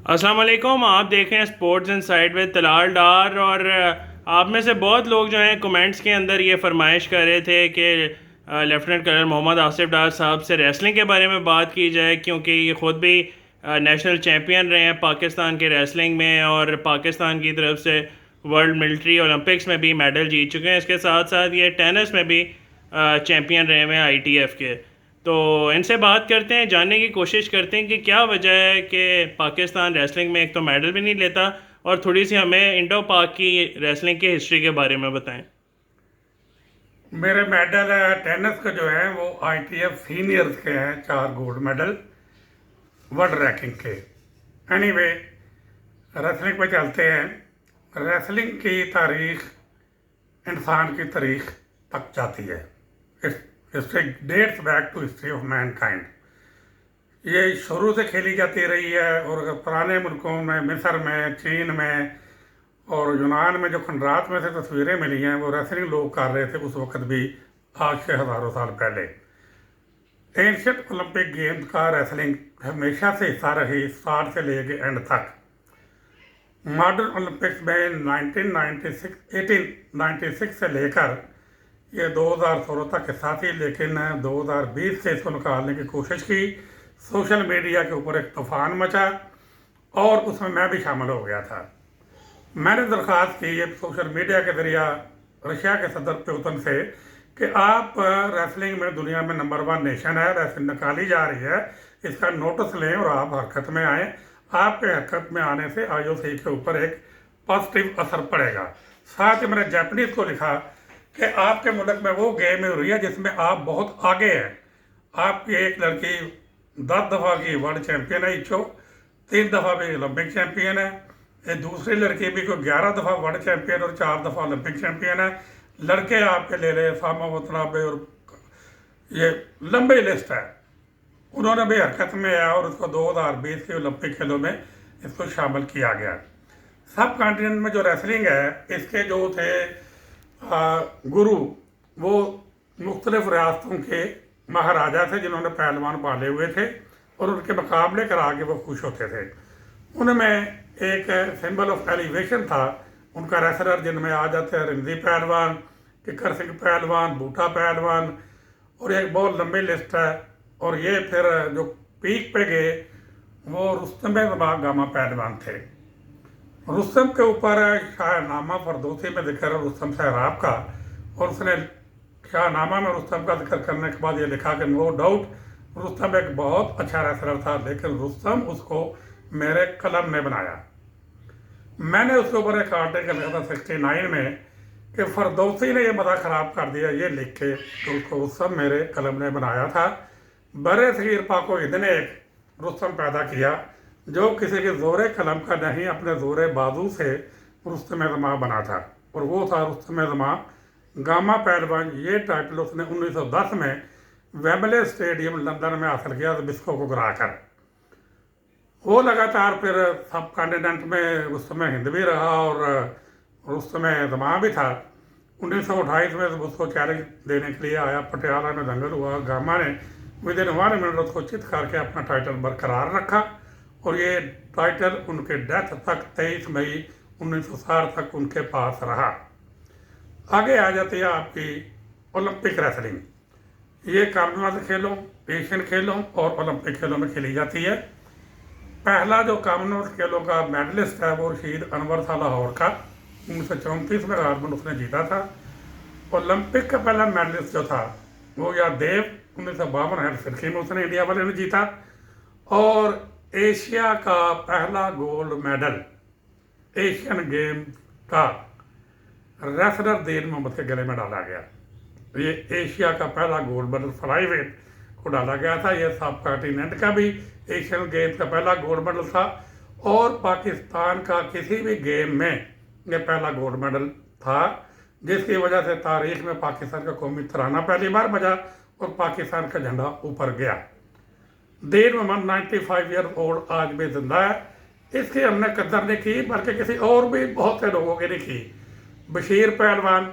अस्सलाम वालेकुम। आप देख रहे हैं स्पोर्ट्स इनसाइड विद तलाल डार। और आप में से बहुत लोग जो हैं कमेंट्स के अंदर ये फरमाइश कर रहे थे कि लेफ्टिनेंट कर्नल मोहम्मद आसिफ डार साहब से रेसलिंग के बारे में बात की जाए, क्योंकि ये ख़ुद भी नेशनल चैम्पियन रहे हैं पाकिस्तान के रेसलिंग में और पाकिस्तान की तरफ से वर्ल्ड मिलिट्री ओलंपिक्स में भी मेडल जीत चुके हैं। इसके साथ साथ ये टेनिस में भी चैम्पियन रहे हुए हैं ITF के। तो इनसे बात करते हैं, जानने की कोशिश करते हैं कि क्या वजह है कि पाकिस्तान रेसलिंग में एक तो मेडल भी नहीं लेता, और थोड़ी सी हमें इंडो पाक की रेसलिंग की हिस्ट्री के बारे में बताएं। मेरे मेडल टेनिस के जो है वो ITF सीनियर्स के हैं, 4 गोल्ड मेडल वर्ल्ड रैंकिंग के। एनीवे, रेसलिंग पे चलते हैं। रेसलिंग की तारीख इंसान की तारीख तक जाती है। History dates back to history of mankind. ये शुरू से खेली जाती रही है, और पुराने मुल्कों में, मिस्र में, चीन में और यूनान में जो खंडरात में से तस्वीरें मिली हैं वो रेसलिंग लोग कर रहे थे उस वक्त भी, आज से हज़ारों साल पहले। एंशियंट ओलंपिक गेम्स का रेसलिंग हमेशा से हिस्सा रही, स्टार्ट से लेके एंड तक। मॉडर्न ओलंपिक्स में 1896 से लेकर ये 2016 तक हिस्सा थी, लेकिन 2020 से इसको निकालने की कोशिश की। सोशल मीडिया के ऊपर एक तूफान मचा और उसमें मैं भी शामिल हो गया था। मैंने दरख्वास्त की ये सोशल मीडिया के जरिए रशिया के सदर पुतिन से कि आप रेसलिंग में दुनिया में नंबर 1 नेशन है, रेसलिंग निकाली जा रही है, इसका नोटिस लें और आप हरकत में आएँ। आपके हरकत में आने से IOC के ऊपर एक पॉजिटिव असर पड़ेगा। साथ ही मैंने जापानीज़ को लिखा कि आपके मुल्क में वो गेम हो रही है जिसमें आप बहुत आगे हैं। आपकी एक लड़की 10 दफ़ा की वर्ल्ड चैम्पियन है, 3 दफ़ा भी ओलंपिक चैम्पियन है। ये दूसरी लड़की भी कोई 11 दफ़ा वर्ल्ड चैम्पियन और 4 दफ़ा ओलंपिक चैम्पियन है। लड़के आपके ले ले सामा वतनाबे, और ये लंबी लिस्ट है। उन्होंने भी हरकत में आया और उसको 2020 के ओलंपिक खेलों में इसको शामिल किया गया। सब कॉन्टिनेंट में जो रेसलिंग है, इसके जो थे गुरु, वो मुख्तलिफ रियासतों के महाराजा थे जिन्होंने पहलवान पाले हुए थे, और उनके मुकाबले करा के वो खुश होते थे। उनमें एक सिंबल ऑफ एलिवेशन था उनका रेसलर, जिनमें आ जाते हैं रिंदी पहलवान, किकर सिंह पहलवान, बूटा पहलवान, और एक बहुत लंबी लिस्ट है। और ये फिर जो पीक पे गए वो रुस्तम गामा पहलवान थे। रुस्तम के ऊपर शाहनामा फरदौसी में जिक्र है रुस्तम सहराब का, और उसने शाहनामा में रुस्तम का जिक्र करने के बाद ये लिखा कि नो डाउट रुस्तम एक बहुत अच्छा रेसलर था, लेकिन रुस्तम उसको मेरे कलम ने बनाया। मैंने उसके ऊपर एक आर्टिकल लिखा था 69 में कि फरदौसी ने यह मदा ख़राब कर दिया ये लिख के तो उसको रुस्तम मेरे कलम ने बनाया था। बरे सगीर पाको हिंद ने एक रुस्तम पैदा किया जो किसी के ज़ोरे कलम का नहीं, अपने ज़ोरे बाजू से रुस्तम ज़मा बना था, और वो था रुस्तम ज़मा गामा पहलवान। ये टाइटल उसने 1910 में वेम्बले स्टेडियम लंदन में हासिल किया बिस्को को गिरा कर। वो लगातार फिर सब कॉन्टिनेंट में रुस्तम हिंद भी रहा और रुस्तम ज़मा भी था। 1928 में उसको चैलेंज देने के लिए आया, पटियाला में दंगल हुआ। गामा ने विद इन 1 मिनट उसको चित करके अपना टाइटल बरकरार रखा, और ये टाइटल उनके डेथ तक 23 मई 1960 तक उनके पास रहा। आगे आ जाती है आपकी ओलंपिक रेसलिंग। ये कॉमनवेल्थ खेलों, एशियन खेलों और ओलंपिक खेलों में खेली जाती है। पहला जो कॉमनवेल्थ खेलों का मेडलिस्ट है वो रशीद अनवर था लाहौर का, 1934 में गारबन उसने जीता था। ओलंपिक का पहला मेडलिस्ट जो था वो यादेव 1952 हेलसिंकी में उसने इंडिया वाले ने जीता। और एशिया का पहला गोल्ड मेडल एशियन गेम का रेसलर दीन मोहम्मद के गले में डाला गया। ये एशिया का पहला गोल्ड मेडल फ्लाईवेट को डाला गया था। ये सब कॉन्टिनेंट का भी एशियन गेम्स का पहला गोल्ड मेडल था, और पाकिस्तान का किसी भी गेम में ये पहला गोल्ड मेडल था, जिसकी वजह से तारीख में पाकिस्तान का कौमी तराना पहली बार बजा और पाकिस्तान का झंडा ऊपर गया। दीन मोहम्मद 95 ईयर ओल्ड आज भी जिंदा है। इसकी हमने कदर नहीं की, बल्कि किसी और भी बहुत से लोगों की नहीं की। बशीर पहलवान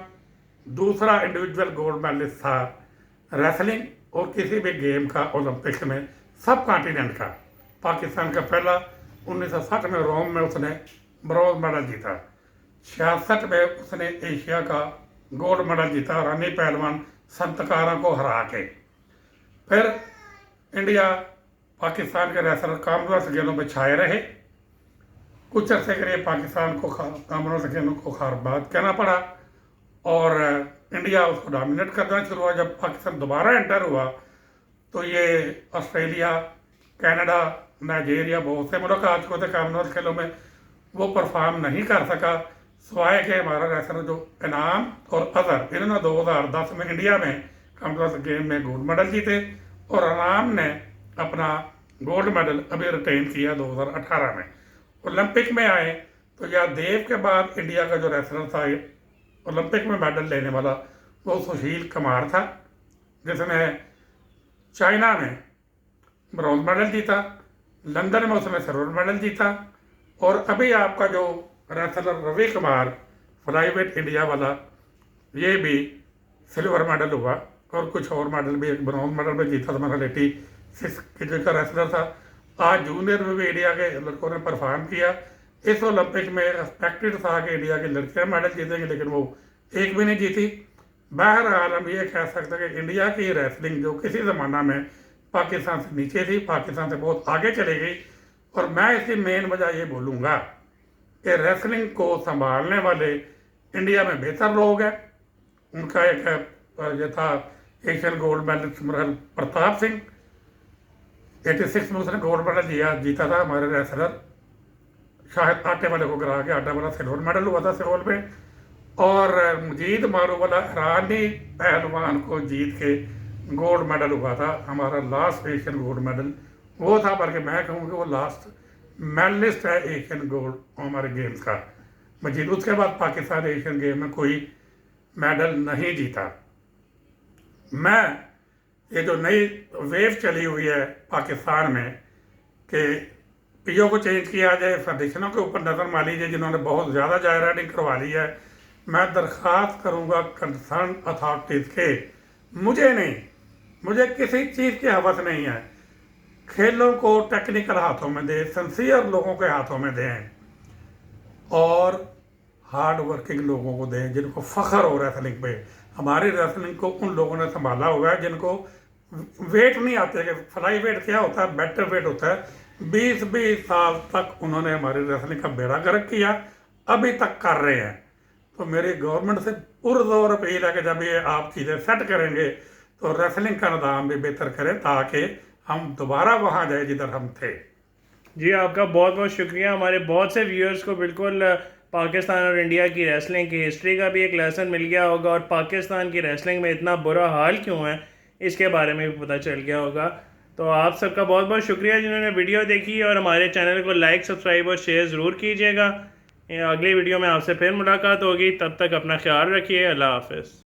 दूसरा इंडिविजुअल गोल्ड मेडलिस्ट था रेसलिंग और किसी भी गेम का ओलंपिक्स में सब कॉन्टिनेंट का। पाकिस्तान का पहला 1960 में रोम में उसने ब्रॉन्ज मेडल जीता। 66 में उसने एशिया का गोल्ड मेडल जीता रानी पहलवान संतकारा को हरा के। फिर इंडिया पाकिस्तान के रेसलर कॉमनवेल्थ गेमों में छाए रहे। कुछ अर्से के लिए पाकिस्तान को कॉमनवेल्थ गेमों को बर्बाद करना पड़ा और इंडिया उसको डोमिनेट करना शुरू हुआ। जब पाकिस्तान दोबारा एंटर हुआ तो ये ऑस्ट्रेलिया, कनाडा, नाइजीरिया बहुत से मुल्क आ चुके थे कॉमनवेल्थ खेलों में, वो परफॉर्म नहीं कर सका सिवाय के हमारा रेसलर जो इनाम और अजहर, इन्होंने 2010 में इंडिया में कॉमनवेल्थ गेम में गोल्ड मेडल जीते और इनाम ने अपना गोल्ड मेडल अभी रिटेन किया 2018 में। ओलंपिक में आए तो यादेव के बाद इंडिया का जो रेसलर था ओलंपिक में मेडल लेने वाला वो सुशील कुमार था, जिसने चाइना में ब्रॉन्ज मेडल जीता, लंदन में उसने सिल्वर मेडल जीता और अभी आपका जो wrestler Ravi Kumar flyweight India वाला ये भी सिल्वर मेडल हुआ और कुछ और मेडल भी, एक ब्रॉन्ज मेडल भी जीता था। मेरा 86 के का रेसलर था। आज जूनियर में भी इंडिया के लड़कों ने परफॉर्म किया। इस ओलंपिक में एक्सपेक्टेड था कि इंडिया की लड़कियां मेडल जीतेंगी, लेकिन वो एक भी नहीं जीती। बहरहाल हम ये कह सकते हैं कि इंडिया की रेसलिंग जो किसी ज़माना में पाकिस्तान से नीचे थी, पाकिस्तान से बहुत आगे चली गई। और मैं इसकी मेन वजह ये बोलूँगा कि रेसलिंग को संभालने वाले इंडिया में बेहतर लोग हैं। उनका एक ये था Asian gold medal Pratap Singh, 86 में उसने गोल्ड मेडल जीता था। हमारे रेसलर शायद आटे वाले को गिरा के आटा वाला सिल्वर मेडल हुआ था सियोल में। और मजीद मारू वाला ईरानी पहलवान को जीत के गोल्ड मेडल हुआ था। हमारा लास्ट एशियन गोल्ड मेडल वो था, बल्कि मैं कहूँगा वो लास्ट मेडलिस्ट है एशियन गोल्ड हमारे गेम्स का। मजीद उसके बाद पाकिस्तान एशियन गेम में कोई मेडल नहीं जीता। मैं ये जो नई वेव चली हुई है पाकिस्तान में कि पीओ को चेंज किया जाए, फेडरेशनों के ऊपर नज़र मार लीजिए जिन्होंने बहुत ज़्यादा जायज राइडिंग करवा ली है। मैं दरख्वास्त करूँगा कंसर्न अथॉरिटीज़ के, मुझे नहीं, मुझे किसी चीज़ की हवस नहीं है। खेलों को टेक्निकल हाथों में दें, सिंसियर लोगों के हाथों में दें और हार्ड वर्किंग लोगों को दें जिनको फ़ख्र हो रेसलिंग पे। हमारी रेसलिंग को उन लोगों ने संभाला हुआ है जिनको वेट नहीं आते कि फ्लाई वेट क्या होता है, बेटर वेट होता है। 20-20 साल तक उन्होंने हमारी रेसलिंग का बेड़ा गर्क किया, अभी तक कर रहे हैं। तो मेरी गवर्नमेंट से पुरजोर अपील है कि जब ये आप चीज़ें सेट करेंगे तो रेसलिंग का निज़ाम भी बेहतर करें ताकि हम दोबारा वहाँ जाए जिधर हम थे। जी आपका बहुत बहुत शुक्रिया। हमारे बहुत से व्यूअर्स को बिल्कुल पाकिस्तान और इंडिया की रेसलिंग की हिस्ट्री का भी एक लेसन मिल गया होगा और पाकिस्तान की रेसलिंग में इतना बुरा हाल क्यों है इसके बारे में भी पता चल गया होगा। तो आप सबका बहुत बहुत शुक्रिया जिन्होंने वीडियो देखी और हमारे चैनल को लाइक, सब्सक्राइब और शेयर ज़रूर कीजिएगा। अगली वीडियो में आपसे फिर मुलाकात होगी, तब तक अपना ख्याल रखिए। अल्लाह हाफ़िज़।